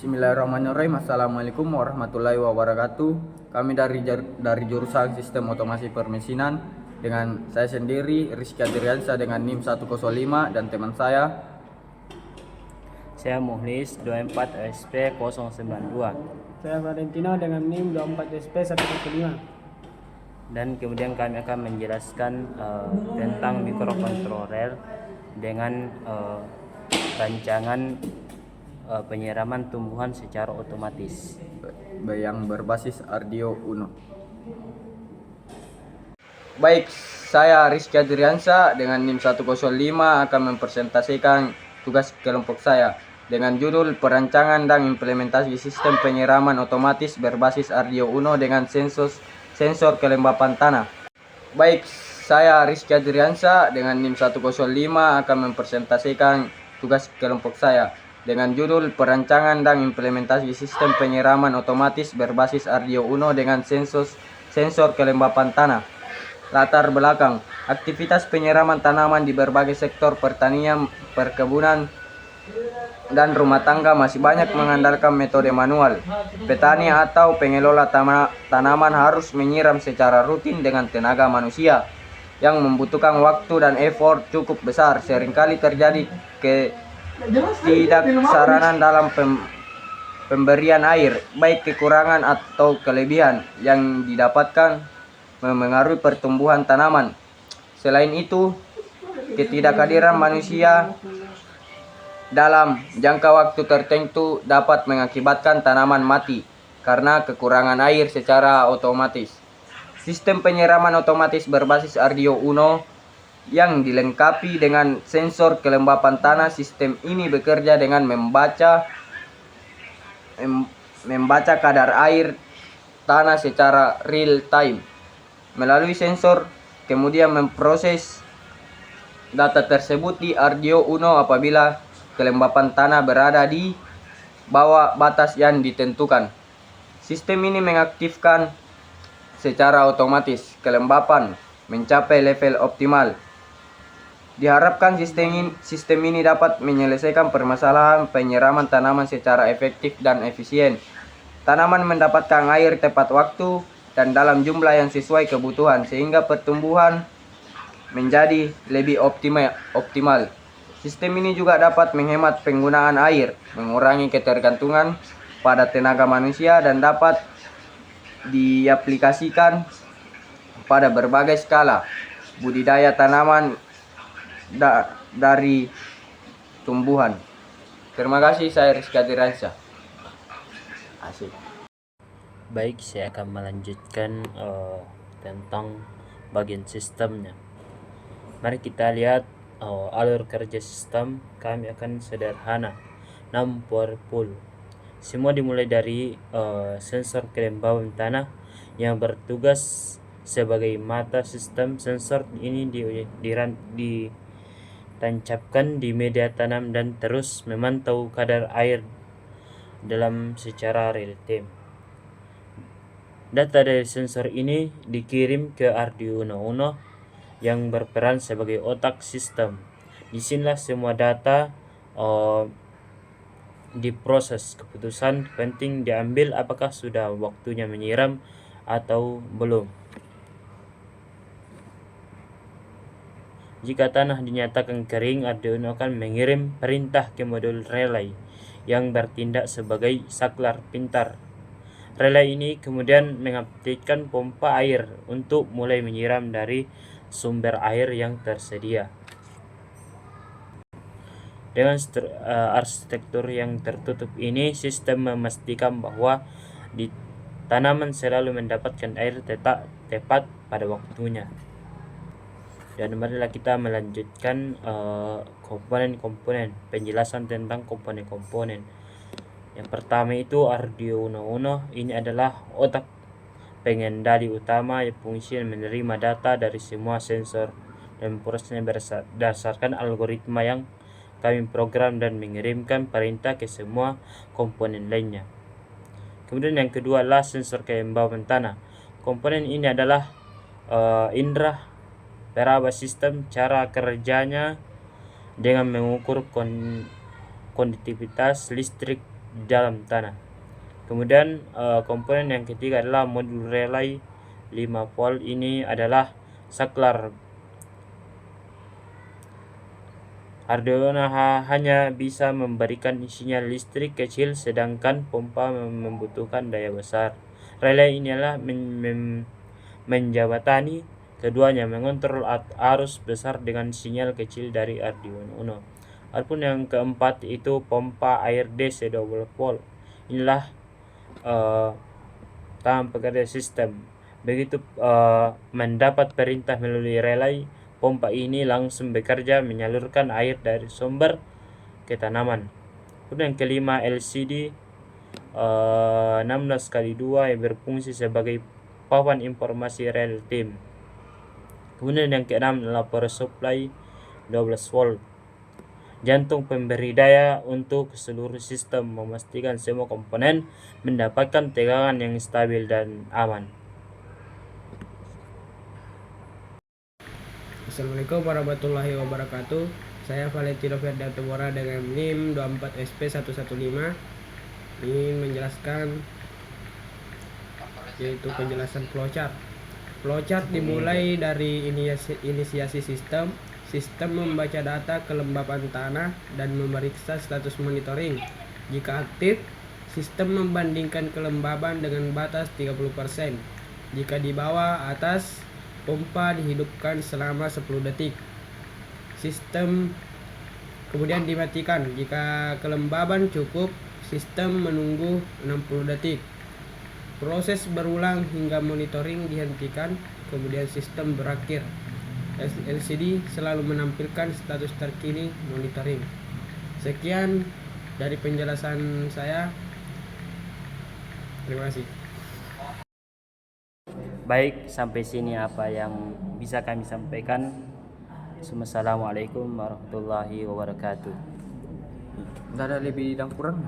Bismillahirrahmanirrahim. Assalamualaikum warahmatullahi wabarakatuh. Kami dari jurusan Sistem Otomasi Permesinan dengan saya sendiri Rizky Adriansa dengan NIM 105 dan teman saya. Saya Muhlis 24 SP 092. Saya Valentino dengan NIM 24 SP 145. Dan kemudian kami akan menjelaskan tentang mikrokontroler dengan rancangan penyiraman tumbuhan secara otomatis Yang berbasis Arduino Uno. Baik, saya Rizky Adriansa dengan NIM 105 akan mempresentasikan tugas kelompok saya dengan judul Perancangan dan Implementasi Sistem Penyiraman Otomatis Berbasis Arduino Uno dengan sensor kelembapan tanah. Baik, saya Rizky Adriansa dengan NIM 105 akan mempresentasikan tugas kelompok saya dengan judul Perancangan dan Implementasi Sistem Penyiraman Otomatis Berbasis Arduino Uno dengan sensor kelembapan tanah. Latar belakang, aktivitas penyiraman tanaman di berbagai sektor pertanian, perkebunan, dan rumah tangga masih banyak mengandalkan metode manual. Petani atau pengelola tanaman harus menyiram secara rutin dengan tenaga manusia yang membutuhkan waktu dan effort cukup besar. Seringkali terjadi ketidaksaranan dalam pemberian air, baik kekurangan atau kelebihan yang didapatkan memengaruhi pertumbuhan tanaman. Selain itu, ketidakhadiran manusia dalam jangka waktu tertentu dapat mengakibatkan tanaman mati karena kekurangan air secara otomatis. Sistem penyiraman otomatis berbasis Arduino Uno yang dilengkapi dengan sensor kelembapan tanah. Sistem ini bekerja dengan membaca kadar air tanah secara real time melalui sensor, kemudian memproses data tersebut di Arduino Uno apabila kelembapan tanah berada di bawah batas yang ditentukan. Sistem ini mengaktifkan secara otomatis kelembapan mencapai level optimal. Diharapkan sistem ini dapat menyelesaikan permasalahan penyiraman tanaman secara efektif dan efisien. Tanaman mendapatkan air tepat waktu dan dalam jumlah yang sesuai kebutuhan sehingga pertumbuhan menjadi lebih optimal. Sistem ini juga dapat menghemat penggunaan air, mengurangi ketergantungan pada tenaga manusia dan dapat diaplikasikan pada berbagai skala budidaya tanaman dari tumbuhan. Terima kasih, saya Rizky Adriansa. Asik. Baik, saya akan melanjutkan tentang bagian sistemnya. Mari kita lihat alur kerja sistem. Kami akan sederhana namun powerful. Semua dimulai dari sensor kelembapan tanah yang bertugas sebagai mata sistem. Sensor ini ditancapkan di media tanam dan terus memantau kadar air dalam secara real time. Data dari sensor ini dikirim ke Arduino Uno yang berperan sebagai otak sistem. Disinilah semua data diproses. Keputusan penting diambil apakah sudah waktunya menyiram atau belum. Jika tanah dinyatakan kering, Arduino akan mengirim perintah ke modul relay yang bertindak sebagai saklar pintar. Relay ini kemudian mengaktifkan pompa air untuk mulai menyiram dari sumber air yang tersedia. Dengan arsitektur yang tertutup ini, sistem memastikan bahwa tanaman selalu mendapatkan air tepat pada waktunya. Dan marilah kita melanjutkan komponen-komponen, penjelasan tentang komponen-komponen. Yang pertama itu Arduino Uno. Ini adalah otak pengendali utama yang fungsi menerima data dari semua sensor dan memprosesnya berdasarkan algoritma yang kami program dan mengirimkan perintah ke semua komponen lainnya. Kemudian yang kedua adalah sensor kelembapan tanah. Komponen ini adalah indera peraba sistem. Cara kerjanya dengan mengukur konduktivitas listrik dalam tanah. Kemudian komponen yang ketiga adalah modul relay 5 volt. Ini adalah saklar Arduino hanya bisa memberikan sinyal listrik kecil, sedangkan pompa membutuhkan daya besar. Relay inilah menjabatani keduanya, mengontrol arus besar dengan sinyal kecil dari Arduino Uno. Adapun yang keempat itu pompa air DC 12 volt. Inilah tangan pekerja sistem. Begitu mendapat perintah melalui relay, pompa ini langsung bekerja menyalurkan air dari sumber ke tanaman. Kemudian yang kelima LCD 16x2 yang berfungsi sebagai papan informasi real time. Kemudian yang keenam adalah power supply 12 volt, jantung pemberi daya untuk seluruh sistem, memastikan semua komponen mendapatkan tegangan yang stabil dan aman. Assalamualaikum warahmatullahi wabarakatuh. Saya Valentino Ferdianto Mora dengan NIM 24SP115 ingin menjelaskan yaitu penjelasan flowchart. Flowchart dimulai dari inisiasi sistem. Sistem membaca data kelembapan tanah dan memeriksa status monitoring. Jika aktif, sistem membandingkan kelembaban dengan batas 30%. Jika di bawah atas, pompa dihidupkan selama 10 detik. Sistem kemudian dimatikan. Jika kelembaban cukup, sistem menunggu 60 detik. Proses berulang hingga monitoring dihentikan, kemudian sistem berakhir. LCD selalu menampilkan status terkini monitoring. Sekian dari penjelasan saya. Terima kasih. Baik, sampai sini apa yang bisa kami sampaikan. Assalamualaikum warahmatullahi wabarakatuh. Nggak ada lebih dan kurang.